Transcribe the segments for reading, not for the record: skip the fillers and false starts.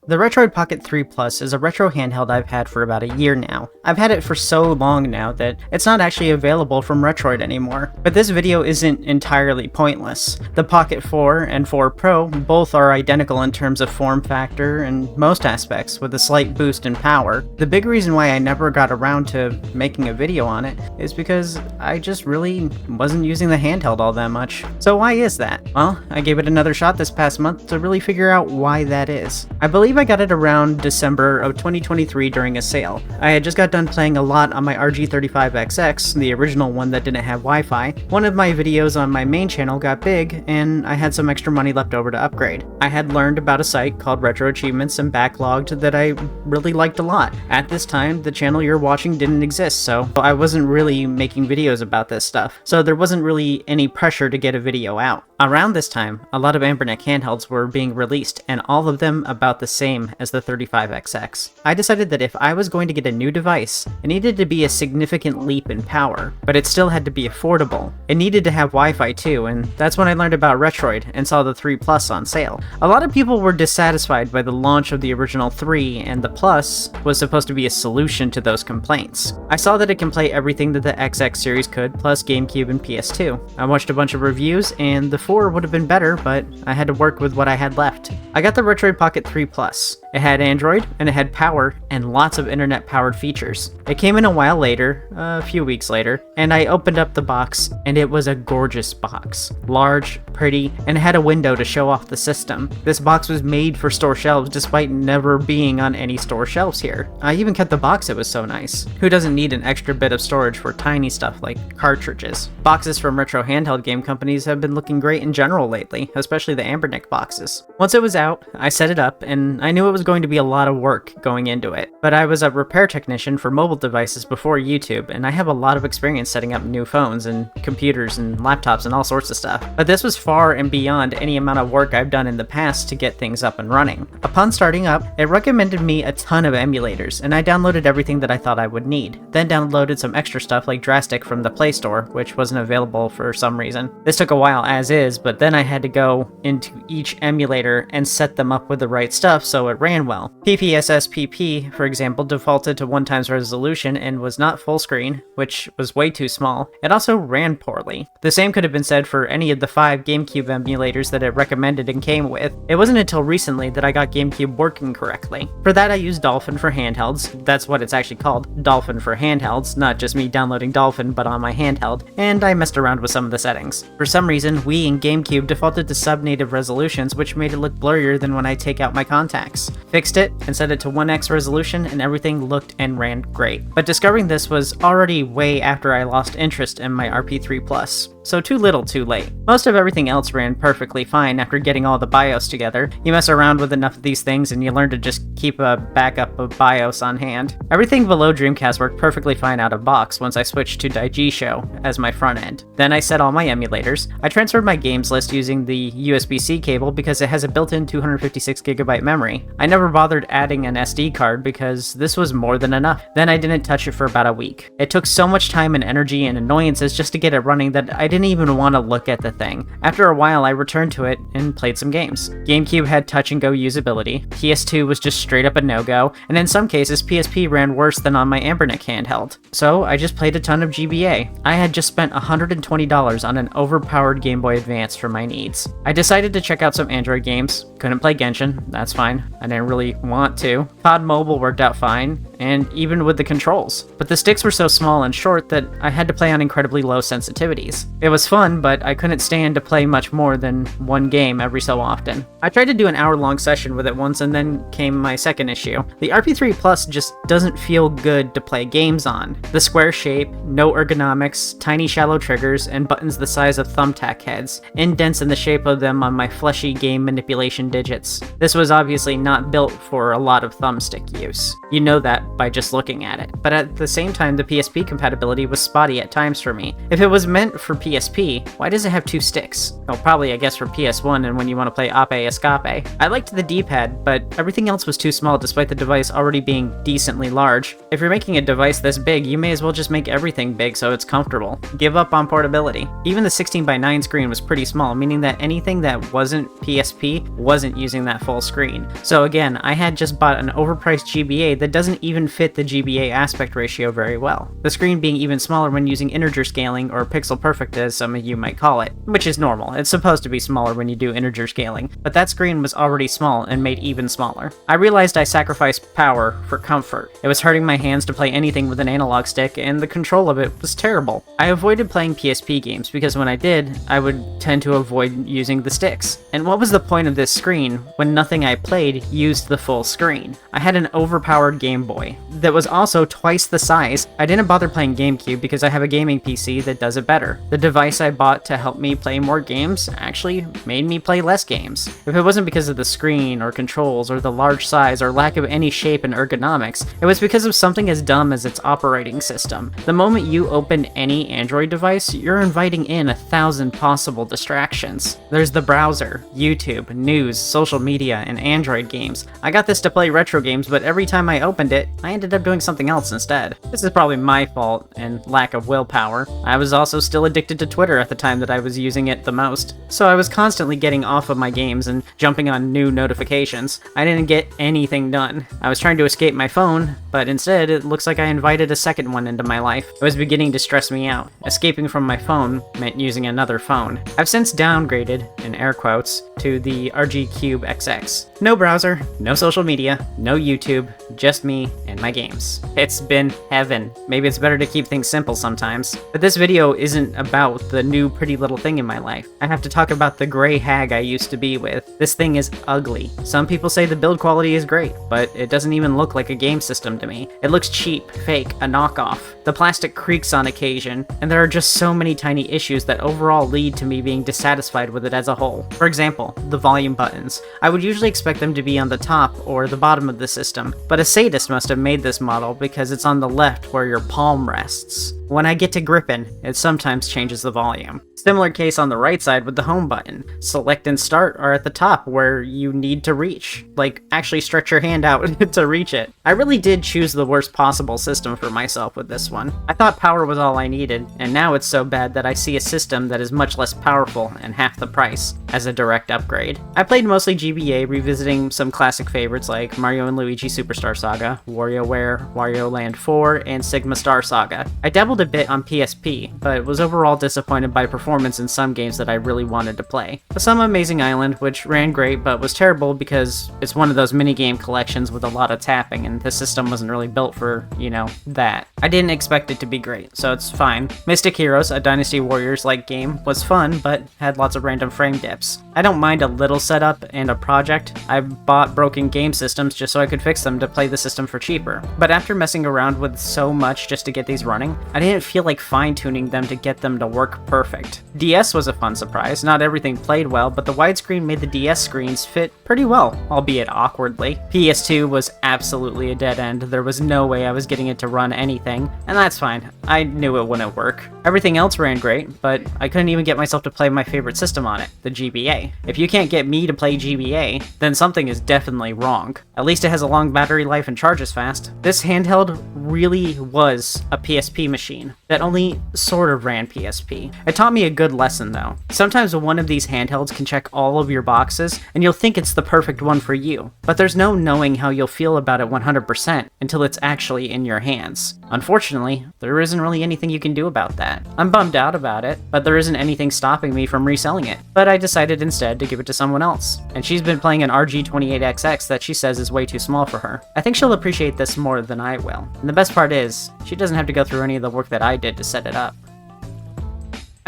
The Retroid Pocket 3 Plus is a retro handheld I've had for about a year now. I've had it for so long now that it's not actually available from Retroid anymore. But this video isn't entirely pointless. The Pocket 4 and 4 Pro both are identical in terms of form factor and most aspects, with a slight boost in power. The big reason why I never got around to making a video on it is because I just really wasn't using the handheld all that much. So why is that? Well, I gave it another shot this past month to really figure out why that is. I believe I got it around December of 2023 during a sale. I had just got done playing a lot on my RG35XX, the original one that didn't have Wi-Fi. One of my videos on my main channel got big, and I had some extra money left over to upgrade. I had learned about a site called Retro Achievements and backlogged that I really liked a lot. At this time, the channel you're watching didn't exist, so I wasn't really making videos about this stuff. So there wasn't really any pressure to get a video out. Around this time, a lot of Amberneck handhelds were being released, and all of them about the same as the 35XX. I decided that if I was going to get a new device, it needed to be a significant leap in power, but it still had to be affordable. It needed to have Wi-Fi too, and that's when I learned about Retroid and saw the 3 Plus on sale. A lot of people were dissatisfied by the launch of the original 3, and the Plus was supposed to be a solution to those complaints. I saw that it can play everything that the XX series could, plus GameCube and PS2. I watched a bunch of reviews, and the 4 would have been better, but I had to work with what I had left. I got the Retroid Pocket 3 Plus. It had Android, and it had power, and lots of internet-powered features. It came in a while later, a few weeks later, and I opened up the box, and it was a gorgeous box. Large, pretty, and had a window to show off the system. This box was made for store shelves despite never being on any store shelves here. I even kept the box, it was so nice. Who doesn't need an extra bit of storage for tiny stuff like cartridges? Boxes from retro handheld game companies have been looking great in general lately, especially the Amberneck boxes. Once it was out, I set it up, and I knew it was going to be a lot of work going into it. But I was a repair technician for mobile devices before YouTube, and I have a lot of experience setting up new phones and computers and laptops and all sorts of stuff. But this was far and beyond any amount of work I've done in the past to get things up and running. Upon starting up, it recommended me a ton of emulators, and I downloaded everything that I thought I would need. Then downloaded some extra stuff like Drastic from the Play Store, which wasn't available for some reason. This took a while as is, but then I had to go into each emulator and set them up with the right stuff so it ran well. PPSSPP, for example, defaulted to 1x resolution and was not full screen, which was way too small. It also ran poorly. The same could have been said for any of the 5 GameCube emulators that it recommended and came with. It wasn't until recently that I got GameCube working correctly. For that I used Dolphin for handhelds. That's what it's actually called, Dolphin for handhelds, not just me downloading Dolphin but on my handheld, and I messed around with some of the settings. For some reason, Wii and GameCube defaulted to sub-native resolutions, which made it look blurrier than when I take out my contacts. Fixed it and set it to 1x resolution, and everything looked and ran great. But discovering this was already way after I lost interest in my RP3 Plus. So too little too late. Most of everything else ran perfectly fine after getting all the BIOS together. You mess around with enough of these things and you learn to just keep a backup of BIOS on hand. Everything below Dreamcast worked perfectly fine out of box once I switched to Daijisho as my front end. Then I set all my emulators. I transferred my games list using the USB-C cable because it has a built-in 256GB memory. I never bothered adding an SD card because this was more than enough. Then I didn't touch it for about a week. It took so much time and energy and annoyances just to get it running that I didn't even want to look at the thing. After a while, I returned to it and played some games. GameCube had touch-and-go usability, PS2 was just straight up a no-go, and in some cases, PSP ran worse than on my Amberneck handheld. So I just played a ton of GBA. I had just spent $120 on an overpowered Game Boy Advance for my needs. I decided to check out some Android games. Couldn't play Genshin, that's fine. I didn't really want to. COD Mobile worked out fine, and even with the controls. But the sticks were so small and short that I had to play on incredibly low sensitivities. It was fun, but I couldn't stand to play much more than one game every so often. I tried to do an hour-long session with it once, and then came my second issue. The RP3 Plus just doesn't feel good to play games on. The square shape, no ergonomics, tiny shallow triggers, and buttons the size of thumbtack heads, indents in the shape of them on my fleshy game manipulation digits. This was obviously not built for a lot of thumbstick use. You know that by just looking at it. But at the same time, the PSP compatibility was spotty at times for me. If it was meant for PSP, why does it have 2 sticks? Well, probably I guess for PS1 and when you want to play Ape Escape. I liked the D-pad, but everything else was too small despite the device already being decently large. If you're making a device this big, you may as well just make everything big so it's comfortable. Give up on portability. Even the 16:9 screen was pretty small, meaning that anything that wasn't PSP wasn't using that full screen. So again, I had just bought an overpriced GBA that doesn't even fit the GBA aspect ratio very well. The screen being even smaller when using integer scaling, or pixel perfect as some of you might call it, which is normal. It's supposed to be smaller when you do integer scaling, but that screen was already small and made even smaller. I realized I sacrificed power for comfort. It was hurting my hands to play anything with an analog stick, and the control of it was terrible. I avoided playing PSP games because when I did, I would tend to avoid using the sticks. And what was the point of this screen when nothing I played used the full screen? I had an overpowered Game Boy that was also twice the size. I didn't bother playing GameCube because I have a gaming PC that does it better. The device I bought to help me play more games actually made me play less games. If it wasn't because of the screen or controls or the large size or lack of any shape and ergonomics, it was because of something as dumb as its operating system. The moment you open any Android device, you're inviting in 1,000 possible distractions. There's the browser, YouTube, news, social media, and Android games. I got this to play retro games, but every time I opened it, I ended up doing something else instead. This is probably my fault and lack of willpower. I was also still addicted to Twitter at the time that I was using it the most, so I was constantly getting off of my games and jumping on new notifications. I didn't get anything done. I was trying to escape my phone, but instead it looks like I invited a second one into my life. It was beginning to stress me out. Escaping from my phone meant using another phone. I've since downgraded, in air quotes, to the RG Cube XX. No browser, no social media, no YouTube, just me and my games. It's been heaven. Maybe it's better to keep things simple sometimes. But this video isn't about the new pretty little thing in my life. I have to talk about the gray hag I used to be with. This thing is ugly. Some people say the build quality is great, but it doesn't even look like a game system to me. It looks cheap, fake, a knockoff. The plastic creaks on occasion, and there are just so many tiny issues that overall lead to me being dissatisfied with it as a whole. For example, the volume buttons. I would usually expect them to be on the top or the bottom of the system, but a sadist must have made this model because it's on the left where your palm rests. When I get to gripping, it sometimes changes the volume. Similar case on the right side with the home button. Select and start are at the top where you need to reach. Like, actually stretch your hand out to reach it. I really did choose the worst possible system for myself with this one. I thought power was all I needed, and now it's so bad that I see a system that is much less powerful and half the price as a direct upgrade. I played mostly GBA, revisiting some classic favorites like Mario & Luigi Superstar Saga, WarioWare, Wario Land 4, and Sigma Star Saga. I dabbled a bit on PSP, but was overall disappointed by performance in some games that I really wanted to play. Some Amazing Island, which ran great but was terrible because it's one of those minigame collections with a lot of tapping and the system wasn't really built for, you know, that. I didn't expect it to be great, so it's fine. Mystic Heroes, a Dynasty Warriors-like game, was fun but had lots of random frame dips. I don't mind a little setup and a project. I bought broken game systems just so I could fix them to play the system for cheaper. But after messing around with so much just to get these running, I didn't feel like fine-tuning them to get them to work perfect. DS was a fun surprise. Not everything played well, but the widescreen made the DS screens fit pretty well, albeit awkwardly. PS2 was absolutely a dead end. There was no way I was getting it to run anything, and that's fine. I knew it wouldn't work. Everything else ran great, but I couldn't even get myself to play my favorite system on it, the GBA. If you can't get me to play GBA, then something is definitely wrong. At least it has a long battery life and charges fast. This handheld really was a PSP machine that only sort of ran PSP. It taught me a good lesson though. Sometimes one of these handhelds can check all of your boxes and you'll think it's the perfect one for you, but there's no knowing how you'll feel about it 100% until it's actually in your hands. Unfortunately, there isn't really anything you can do about that. I'm bummed out about it, but there isn't anything stopping me from reselling it. But I decided instead to give it to someone else, and she's been playing an RG28XX that she says is way too small for her. I think she'll appreciate this more than I will, and the best part is, she doesn't have to go through any of the work that I did to set it up.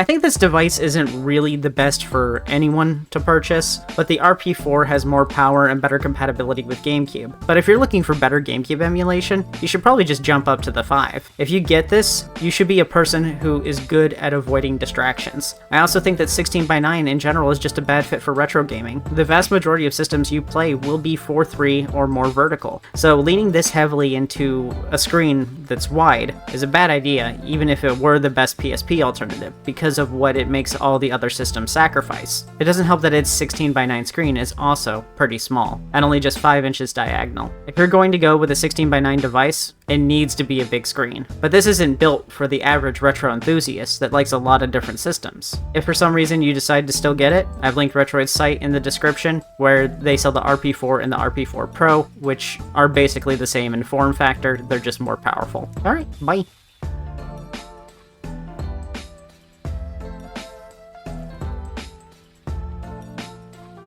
I think this device isn't really the best for anyone to purchase, but the RP4 has more power and better compatibility with GameCube. But if you're looking for better GameCube emulation, you should probably just jump up to the 5. If you get this, you should be a person who is good at avoiding distractions. I also think that 16:9 in general is just a bad fit for retro gaming. The vast majority of systems you play will be 4:3 or more vertical, so leaning this heavily into a screen that's wide is a bad idea, even if it were the best PSP alternative, because of what it makes all the other systems sacrifice. It doesn't help that its 16:9 screen is also pretty small, at only just 5 inches diagonal. If you're going to go with a 16:9 device, it needs to be a big screen. But this isn't built for the average retro enthusiast that likes a lot of different systems. If for some reason you decide to still get it, I've linked Retroid's site in the description, where they sell the RP4 and the RP4 Pro, which are basically the same in form factor, they're just more powerful. Alright, bye!